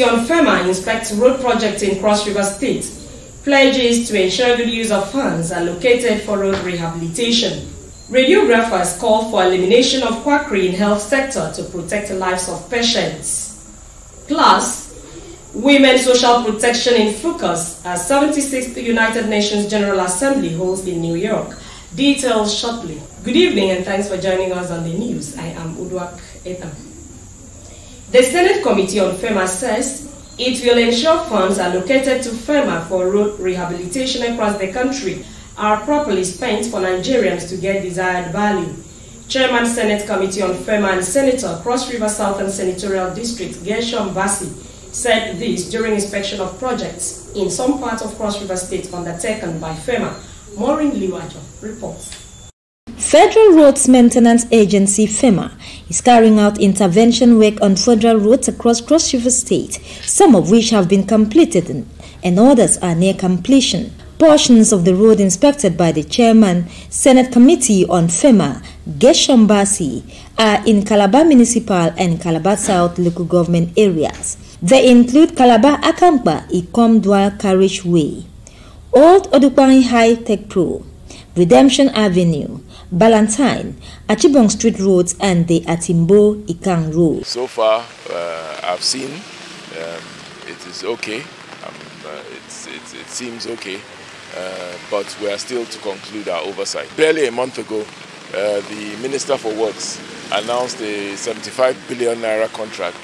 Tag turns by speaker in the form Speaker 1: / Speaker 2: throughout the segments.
Speaker 1: on FEMA inspects road projects in Cross River State, pledges to ensure good use of funds allocated for road rehabilitation. Radiographers call for elimination of quackery in health sector to protect the lives of patients. Plus, women's social protection in focus as 76th United Nations General Assembly holds in New York. Details shortly. Good evening and thanks for joining us on the news. I am Uduak Etam. The Senate Committee on FEMA says it will ensure funds allocated to FEMA for road rehabilitation across the country are properly spent for Nigerians to get desired value. Chairman Senate Committee on FEMA and Senator Cross River Southern Senatorial District Gershom Bassi said this during inspection of projects in some parts of Cross River State undertaken by FEMA. Maureen Liwajo reports.
Speaker 2: Federal Roads Maintenance Agency FEMA is carrying out intervention work on federal roads across Cross River State, some of which have been completed and others are near completion. Portions of the road inspected by the Chairman, Senate Committee on FEMA, Gershom Bassi, are in Calabar Municipal and Calabar South local government areas. They include Calabar Akampa Ikom Dual Carriageway, Old Odupani High Tech Pro, Redemption Avenue, Ballantyne, Achibong Street Roads, and the Atimbo Ikang Road.
Speaker 3: So far, I've seen it is okay. It seems okay, but we are still to conclude our oversight. Barely a month ago, the Minister for Works announced a 75 billion naira contract,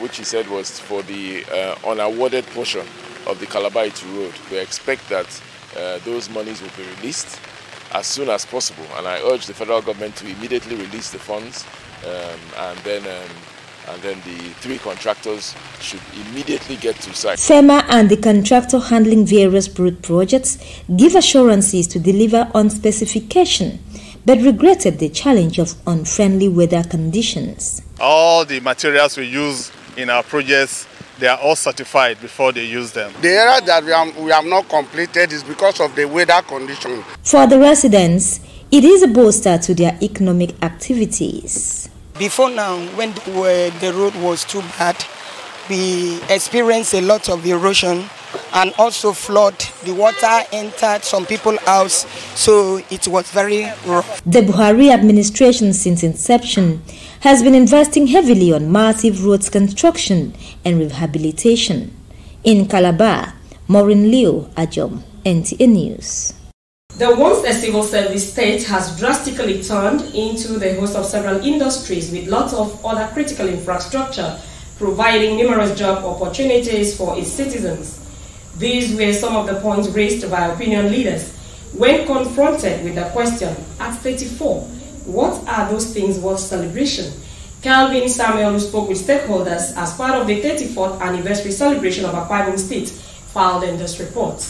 Speaker 3: which he said was for the unawarded portion of the Calabar Road. We expect that those monies will be released as soon as possible, and I urge the federal government to immediately release the funds, and then the three contractors should immediately get to site.
Speaker 2: FEMA and the contractor handling various road projects give assurances to deliver on specification, but regretted the challenge of unfriendly weather conditions.
Speaker 4: All the materials we use in our projects, they are all certified before they use them.
Speaker 5: The area that we have not completed is because of the weather condition.
Speaker 2: For the residents, it is a booster to their economic activities.
Speaker 6: Before now, when the road was too bad, we experienced a lot of erosion and also flood. The water entered some people's house, so it was very rough.
Speaker 2: The Buhari administration since inception has been investing heavily on massive roads construction and rehabilitation. In Calabar, Maureen Leo Ajom, NTA News.
Speaker 1: The once a civil service state has drastically turned into the host of several industries with lots of other critical infrastructure, providing numerous job opportunities for its citizens. These were some of the points raised by opinion leaders when confronted with the question, at 34, what are those things worth celebration? Calvin Samuel, who spoke with stakeholders as part of the 34th anniversary celebration of Akwa Ibom State, filed in this report.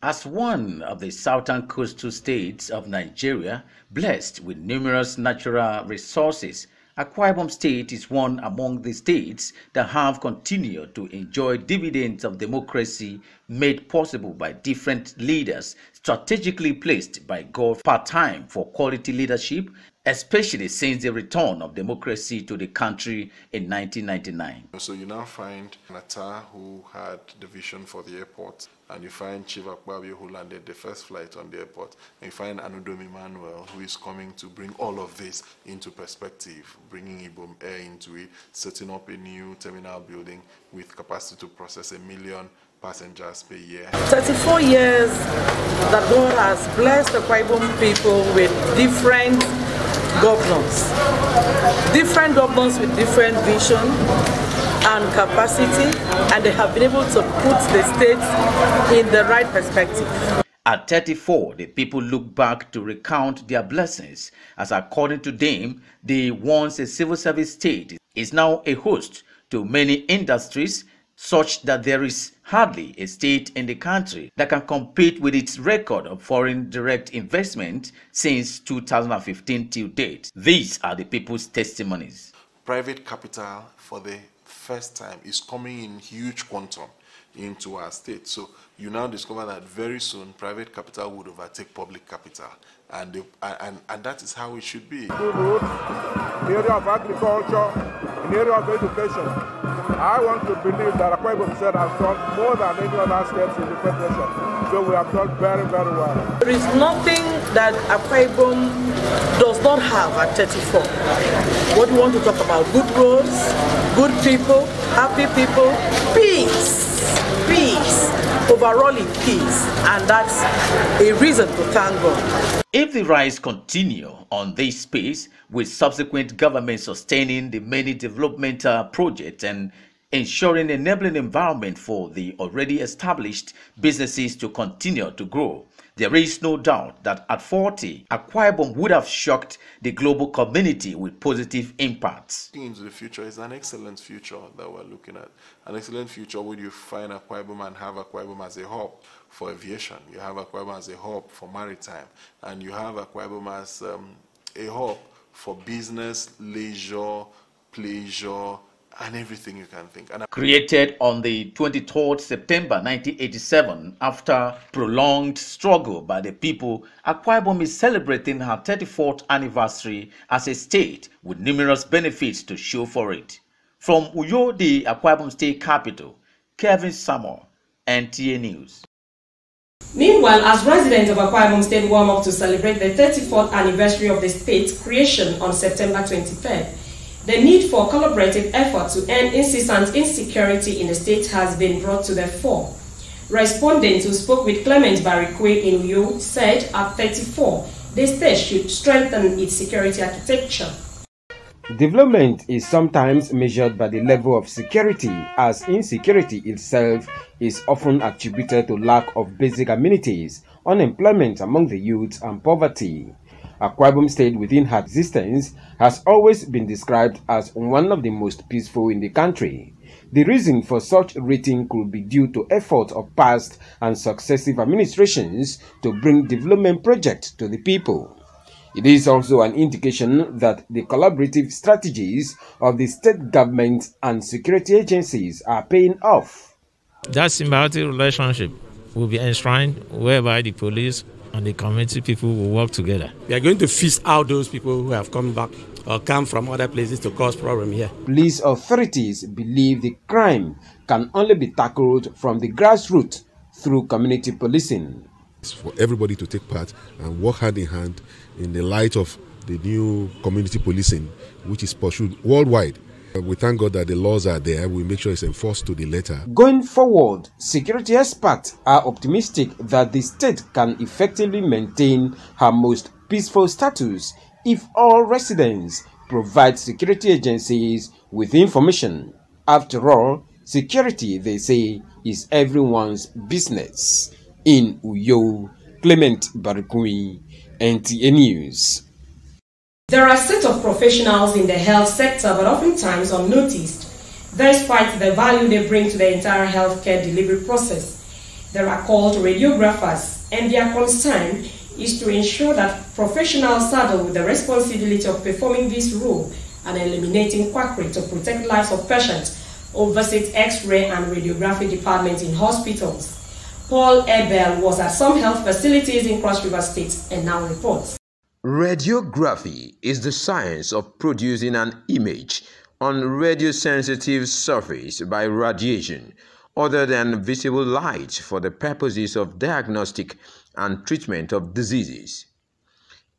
Speaker 7: As one of the southern coastal states of Nigeria, blessed with numerous natural resources, Akwa Ibom State is one among the states that have continued to enjoy dividends of democracy made possible by different leaders strategically placed by God part-time for quality leadership, especially since the return of democracy to the country in 1999.
Speaker 8: So you now find Nta, who had the vision for the airport, and you find Chief Akpabio, who landed the first flight on the airport, and you find Anudom Emmanuel, who is coming to bring all of this into perspective, bringing Ibom Air into it, setting up a new terminal building with capacity to process 1 million passengers per year.
Speaker 9: 34 years that God has blessed the Akwa Ibom people with different governors with different vision and capacity, and they have been able to put the state in the right perspective.
Speaker 7: At 34, the people look back to recount their blessings, as according to them, the once a civil service state is now a host to many industries, such that there is hardly a state in the country that can compete with its record of foreign direct investment since 2015 till date. These are the people's testimonies.
Speaker 8: Private capital for the first time is coming in huge quantum into our state. So you now discover that very soon private capital would overtake public capital, and that is how it should be.
Speaker 10: In the area of agriculture, in the area of education, I want to believe that Akwa Ibom State has done more than any other states in the Federation. So we have done very, very well.
Speaker 9: There is nothing that Akwa Ibom does not have at 34. What we want to talk about, good roads, good people, happy people, peace, overall in peace, and that's a reason to thank God.
Speaker 7: If the rise continue on this pace, with subsequent government sustaining the many developmental projects and ensuring enabling environment for the already established businesses to continue to grow, there is no doubt that at 40, Akwa Ibom would have shocked the global community with positive impacts.
Speaker 8: Into the future is an excellent future that we're looking at. An excellent future where you find Akwa Ibom and have Akwa Ibom as a hub for aviation. You have Akwa Ibom as a hub for maritime. And you have Akwa Ibom as a hub for business, leisure, pleasure, and everything you can think. And
Speaker 7: created on the 23rd September 1987, after prolonged struggle by the people, Akwa Ibom is celebrating her 34th anniversary as a state with numerous benefits to show for it. From Uyo, the Akwa Ibom state capital, Kevin Samuel, Nta News.
Speaker 1: Meanwhile, as residents of Akwa Ibom State warm up to celebrate the 34th anniversary of the state's creation on September 23rd, the need for collaborative effort to end incessant insecurity in the state has been brought to the fore. Respondents who spoke with Clement Barikwe in Uyo said at 34, the state should strengthen its security architecture.
Speaker 11: Development is sometimes measured by the level of security, as insecurity itself is often attributed to lack of basic amenities, unemployment among the youth, and poverty. Akwa Ibom State within her existence has always been described as one of the most peaceful in the country. The reason for such rating could be due to efforts of past and successive administrations to bring development projects to the people. It is also an indication that the collaborative strategies of the state government and security agencies are paying off.
Speaker 12: That symbiotic relationship will be enshrined whereby the police and the community people will work together.
Speaker 13: We are going to fish out those people who have come back or come from other places to cause problem here.
Speaker 11: Police authorities believe the crime can only be tackled from the grassroots through community policing.
Speaker 14: It's for everybody to take part and work hand in hand in the light of the new community policing, which is pursued worldwide. We thank God that the laws are there. We make sure it's enforced to the letter.
Speaker 11: Going forward, security experts are optimistic that the state can effectively maintain her most peaceful status if all residents provide security agencies with information. After all, security, they say, is everyone's business. In Uyo, Clement Barikwe, Nta News.
Speaker 1: There are a set of professionals in the health sector, but oftentimes unnoticed, despite the value they bring to the entire healthcare delivery process. They are called radiographers, and their concern is to ensure that professionals saddled with the responsibility of performing this role and eliminating quackery to protect lives of patients who visit X-ray and radiography departments in hospitals. Paul Ebel was at some health facilities in Cross River State and now reports.
Speaker 15: Radiography is the science of producing an image on radiosensitive surface by radiation other than visible light for the purposes of diagnostic and treatment of diseases.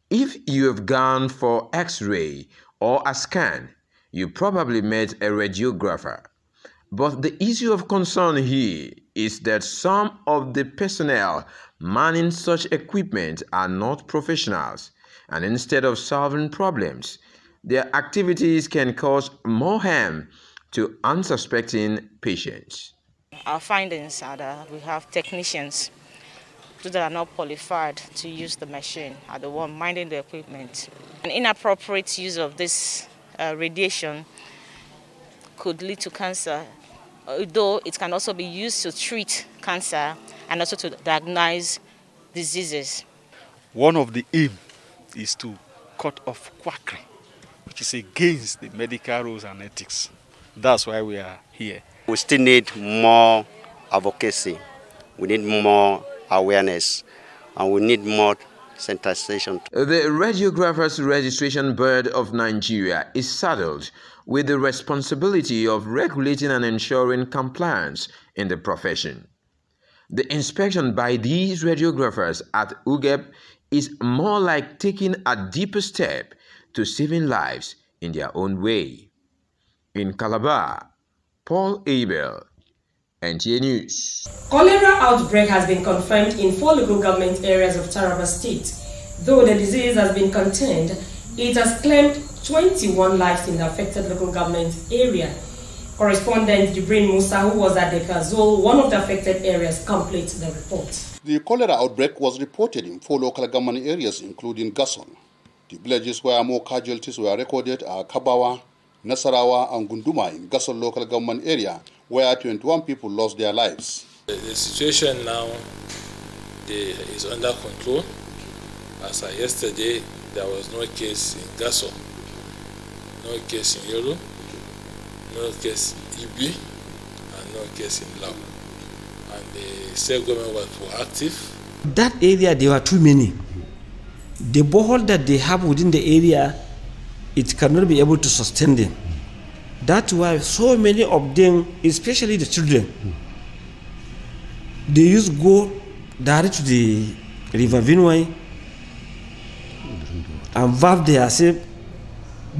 Speaker 15: If you have gone for X-ray or a scan, you probably met a radiographer. But the issue of concern here is that some of the personnel manning such equipment are not professionals, and instead of solving problems, their activities can cause more harm to unsuspecting patients.
Speaker 16: Our findings are that we have technicians that are not qualified to use the machine, are the one minding the equipment. An inappropriate use of this radiation could lead to cancer, although it can also be used to treat cancer and also to diagnose diseases.
Speaker 17: One of the aims is to cut off quackery, which is against the medical rules and ethics. That's why we are here.
Speaker 18: We still need more advocacy, we need more awareness, and we need more sensitization.
Speaker 15: The Radiographers Registration Board of Nigeria is saddled with the responsibility of regulating and ensuring compliance in the profession. The inspection by these radiographers at UGEP is more like taking a deeper step to saving lives in their own way. In Calabar, Paul Abel, Nta News.
Speaker 1: Cholera outbreak has been confirmed in 4 local government areas of Nta Calabar State. Though the disease has been contained, it has claimed 21 lives in the affected local government area. Correspondent Musa, who was at the Kazul, one of the affected areas, completes the report.
Speaker 19: The cholera outbreak was reported in 4 local government areas, including Gasol. The villages where more casualties were recorded are Kabawa, Nasarawa, and Gunduma in Gasol local government area, where 21 people lost their lives.
Speaker 20: The situation now is under control. As of yesterday, there was no case in Gasol, no case in Yolo, no case in Ibi, and no case in Lau. And the state government was proactive.
Speaker 21: That area, there were too many. The borehole that they have within the area, it cannot be able to sustain them. That's why so many of them, especially the children, they used to go direct to the River Vinway and bathe themselves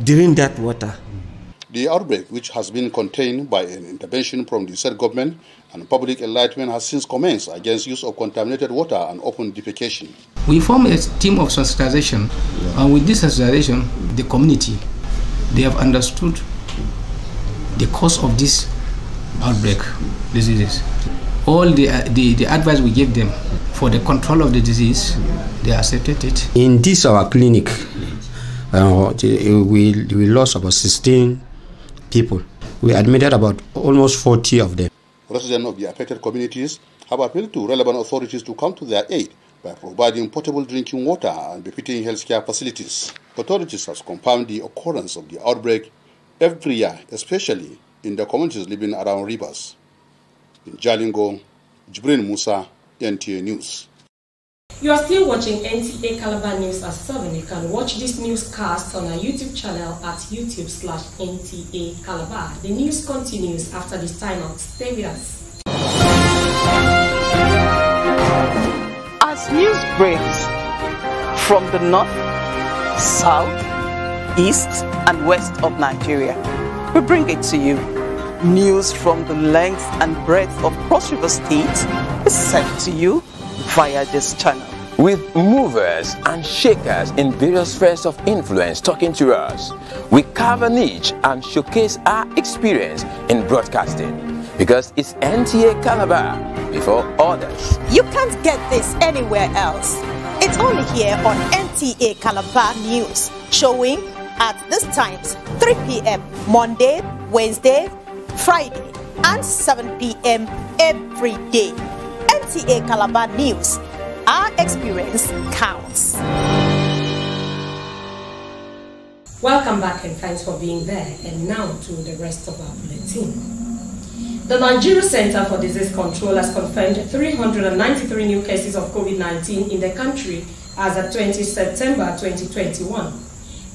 Speaker 21: during that water.
Speaker 19: The outbreak, which has been contained by an intervention from the state government and public enlightenment, has since commenced against use of contaminated water and open defecation.
Speaker 22: We formed a team of sensitization, and with this sensitization, the community, they have understood the cause of this outbreak diseases. All the advice we gave them for the control of the disease, they accepted it.
Speaker 23: In this our clinic, we lost about 16 people. We admitted about almost 40 of them.
Speaker 19: Residents of the affected communities have appealed to relevant authorities to come to their aid by providing potable drinking water and befitting healthcare facilities. Authorities have confirmed the occurrence of the outbreak every year, especially in the communities living around rivers. In Jalingo, Musa, Nta News.
Speaker 1: You are still watching Nta Calabar News at 7. You can watch this newscast on our YouTube channel at youtube.com/NTA Calabar. The news continues after this timeout. Stay with us.
Speaker 9: As news breaks from the north, south, east, and west of Nigeria, we bring it to you. News from the length and breadth of Cross River State is sent to you via this channel.
Speaker 15: With movers and shakers in various spheres of influence talking to us, we carve a niche and showcase our experience in broadcasting, because it's Nta Calabar before others.
Speaker 24: You can't get this anywhere else. It's only here on Nta Calabar News, showing at this times 3 p.m. Monday, Wednesday, Friday, and 7 p.m. every day. Nta Calabar News. Our experience counts.
Speaker 1: Welcome back and thanks for being there. And now to the rest of our bulletin. The Nigeria Center for Disease Control has confirmed 393 new cases of COVID-19 in the country as of 20 September 2021.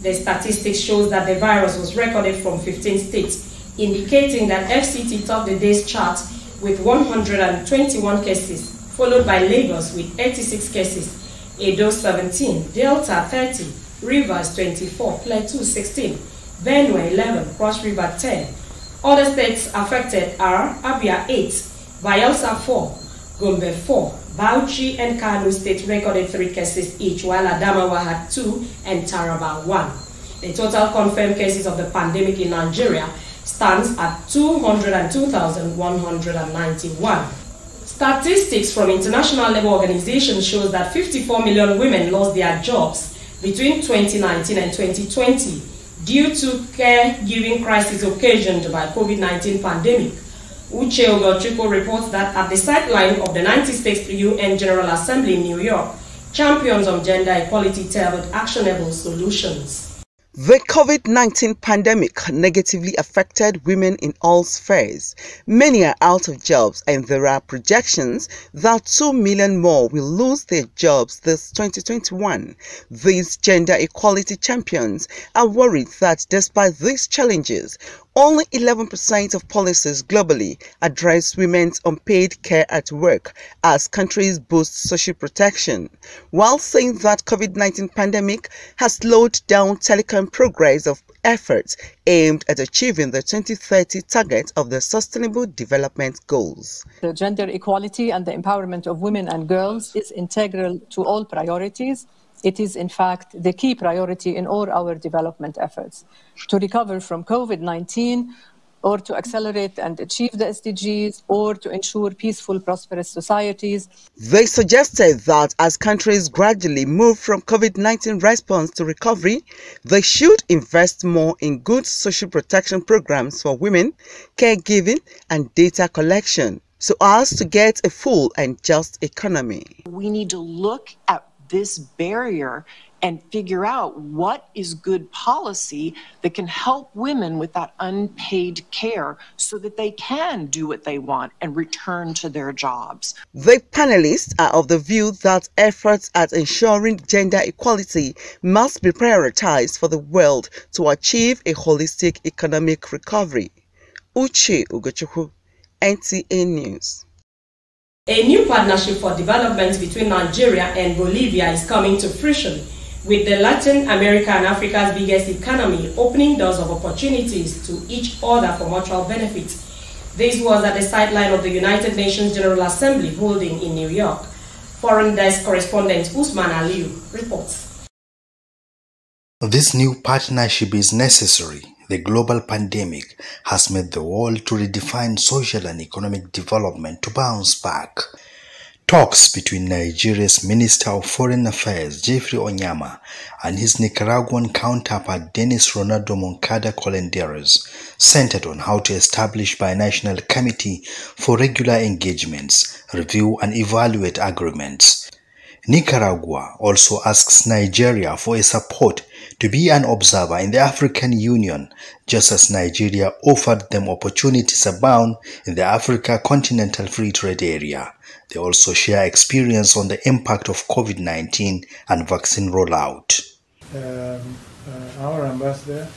Speaker 1: The statistics shows that the virus was recorded from 15 states, indicating that FCT topped the day's chart with 121 cases, followed by Lagos with 86 cases, Edo 17, Delta 30, Rivers 24, Plateau 16, Benue 11, Cross River 10. Other states affected are Abia 8, Bayelsa 4, Gombe 4, Bauchi and Kano State recorded 3 cases each, while Adamawa had 2 and Taraba 1. The total confirmed cases of the pandemic in Nigeria stands at 202,191. Statistics from International Labour Organization shows that 54 million women lost their jobs between 2019 and 2020 due to caregiving crisis occasioned by COVID-19 pandemic. Uche Ogochukwu reports that at the sideline of the 96th UN General Assembly in New York, champions of gender equality tabled actionable solutions.
Speaker 9: The COVID-19 pandemic negatively affected women in all spheres. Many are out of jobs, and there are projections that 2 million more will lose their jobs this 2021. These gender equality champions are worried that despite these challenges, only 11% of policies globally address women's unpaid care at work as countries boost social protection, while saying that COVID-19 pandemic has slowed down telecom progress of efforts aimed at achieving the 2030 target of the Sustainable Development Goals.
Speaker 3: The gender equality and the empowerment of women and girls is integral to all priorities. It is, in fact, the key priority in all our development efforts. To recover from COVID-19, or to accelerate and achieve the SDGs, or to ensure peaceful, prosperous societies.
Speaker 9: They suggested that as countries gradually move from COVID-19 response to recovery, they should invest more in good social protection programs for women, caregiving, and data collection, so as to get a full and just economy.
Speaker 4: We need to look at this barrier and figure out what is good policy that can help women with that unpaid care so that they can do what they want and return to their jobs.
Speaker 9: The panelists are of the view that efforts at ensuring gender equality must be prioritized for the world to achieve a holistic economic recovery. Uche Ugochukwu, NTA News.
Speaker 1: A new partnership for development between Nigeria and Bolivia is coming to fruition, with the Latin America and Africa's biggest economy opening doors of opportunities to each other for mutual benefit. This was at the sideline of the United Nations General Assembly holding in New York. Foreign Desk correspondent Usman Aliu reports.
Speaker 5: This new partnership is necessary. The global pandemic has made the world to redefine social and economic development to bounce back. Talks between Nigeria's Minister of Foreign Affairs, Jeffrey Onyama, and his Nicaraguan counterpart, Dennis Ronaldo Moncada Colenderos, centered on how to establish binational committee for regular engagements, review and evaluate agreements. Nicaragua also asks Nigeria for a support to be an observer in the African Union, just as Nigeria offered them opportunities abound in the Africa Continental Free Trade Area. They also share experience on the impact of COVID-19 and vaccine rollout.
Speaker 6: Our ambassador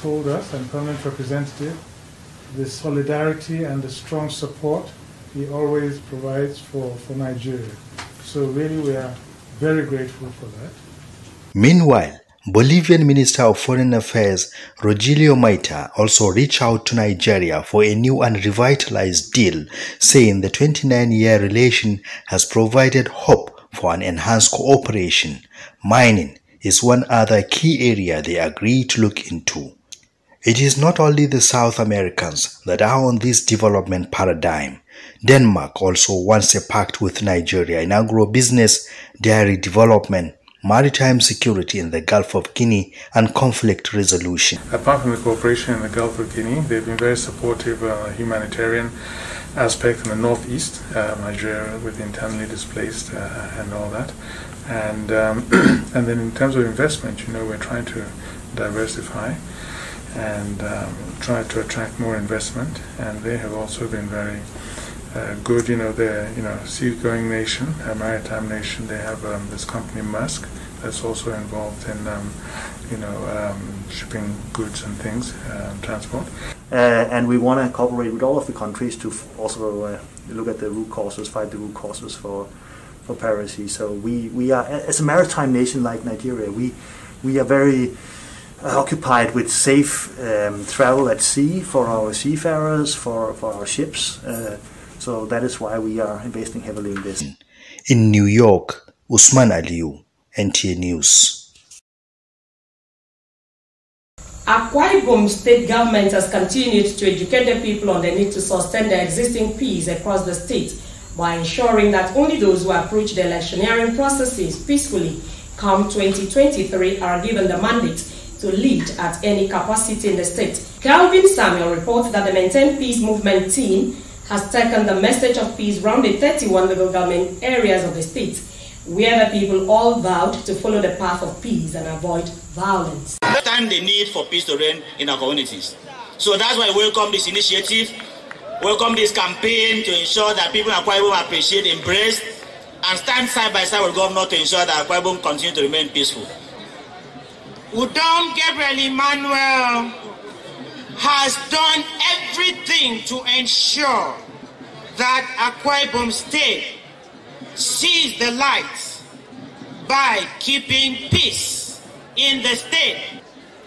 Speaker 6: told us, and permanent representative, the solidarity and the strong support he always provides for Nigeria. So really we are very grateful for that.
Speaker 5: Meanwhile, Bolivian Minister of Foreign Affairs Rogelio Maita also reached out to Nigeria for a new and revitalized deal, saying the 29-year relation has provided hope for an enhanced cooperation. Mining is one other key area they agreed to look into. It is not only the South Americans that are on this development paradigm. Denmark also wants a pact with Nigeria in agro-business, dairy development, maritime security in the Gulf of Guinea, and conflict resolution.
Speaker 6: Apart from the cooperation in the Gulf of Guinea, they've been very supportive of humanitarian aspect in the northeast, Nigeria with the internally displaced and all that. And then in terms of investment, we're trying to diversify and try to attract more investment, and they have also been very good. They're a seagoing nation, a maritime nation. They have this company Maersk that's also involved in shipping goods and things, transport.
Speaker 25: And we want to cooperate with all of the countries to also look at the root causes, fight the root causes for piracy. So we are, as a maritime nation like Nigeria, we are very occupied with safe travel at sea for our seafarers, for our ships. So that is why we are investing heavily in this.
Speaker 5: In New York, Usman Aliu, NTA News.
Speaker 1: Akwa Ibom state government has continued to educate the people on the need to sustain the existing peace across the state by ensuring that only those who approach the electioneering processes peacefully come 2023 are given the mandate to lead at any capacity in the state. Calvin Samuel reports that the Maintain Peace Movement team has taken the message of peace around the 31 local government areas of the state, where the people all vowed to follow the path of peace and avoid violence.
Speaker 2: Understand the need for peace to reign in our communities. So that's why I welcome this initiative, welcome this campaign to ensure that people in Akwa Ibom appreciate, embrace, and stand side by side with government to ensure that Akwa Ibom continue to remain peaceful.
Speaker 7: Udom Gabriel Emmanuel has done everything to ensure that Akwa Ibom State sees the light by keeping peace in the state.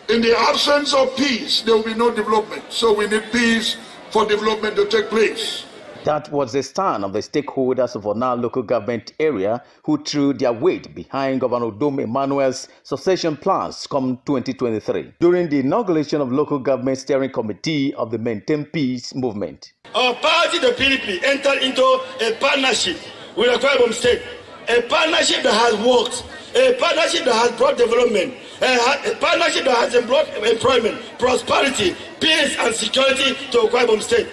Speaker 8: In the absence of peace, there will be no development. So we need peace for development to take place.
Speaker 10: That was the stand of the stakeholders of Ona local government area who threw their weight behind Governor Udom Emmanuel's succession plans come 2023 during the inauguration of local government steering committee of the Maintain Peace movement.
Speaker 8: Our party, the PDP, entered into a partnership with Akwa Ibom State, a partnership that has worked, a partnership that has brought development, a partnership that has brought employment, prosperity, peace and security to Akwa Ibom State.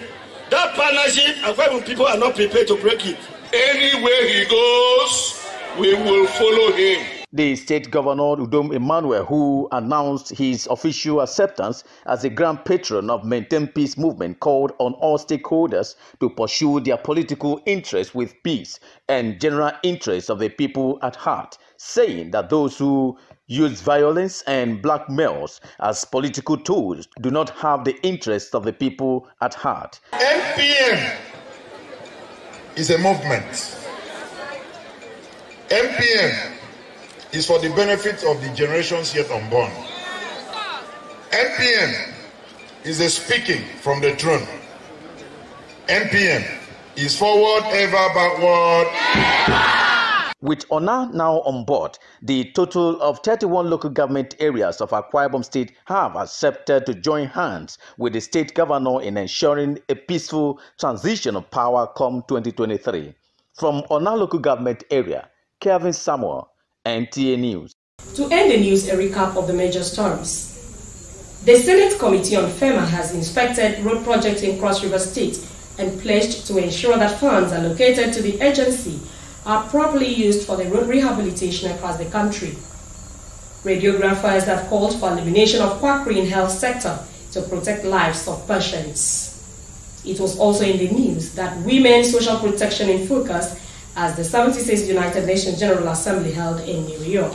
Speaker 8: That partnership, Akwa Ibom people are not prepared to break it. Anywhere he goes, we will follow him.
Speaker 10: The state governor Udom Emmanuel, who announced his official acceptance as the grand patron of Maintain Peace movement, called on all stakeholders to pursue their political interests with peace and general interests of the people at heart, saying that those who use violence and blackmails as political tools do not have the interests of the people at heart.
Speaker 8: MPM is a movement. MPM is for the benefit of the generations yet unborn. MPM is a speaking from the throne. MPM is forward, ever backward.
Speaker 10: With Ona now on board, the total of 31 local government areas of Akwa Ibom State have accepted to join hands with the state governor in ensuring a peaceful transition of power come 2023. From Ona local government area, Kevin Samuel, Nta News.
Speaker 1: To end the news, a recap of the major stories. The Senate Committee on FEMA has inspected road projects in Cross River State and pledged to ensure that funds allocated to the agency are properly used for the road rehabilitation across the country. Radiographers have called for elimination of quackery in health sector to protect lives of patients. It was also in the news that women's social protection in focus as the 76th United Nations General Assembly held in New York.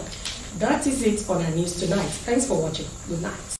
Speaker 1: That is it on our news tonight. Thanks for watching. Good night.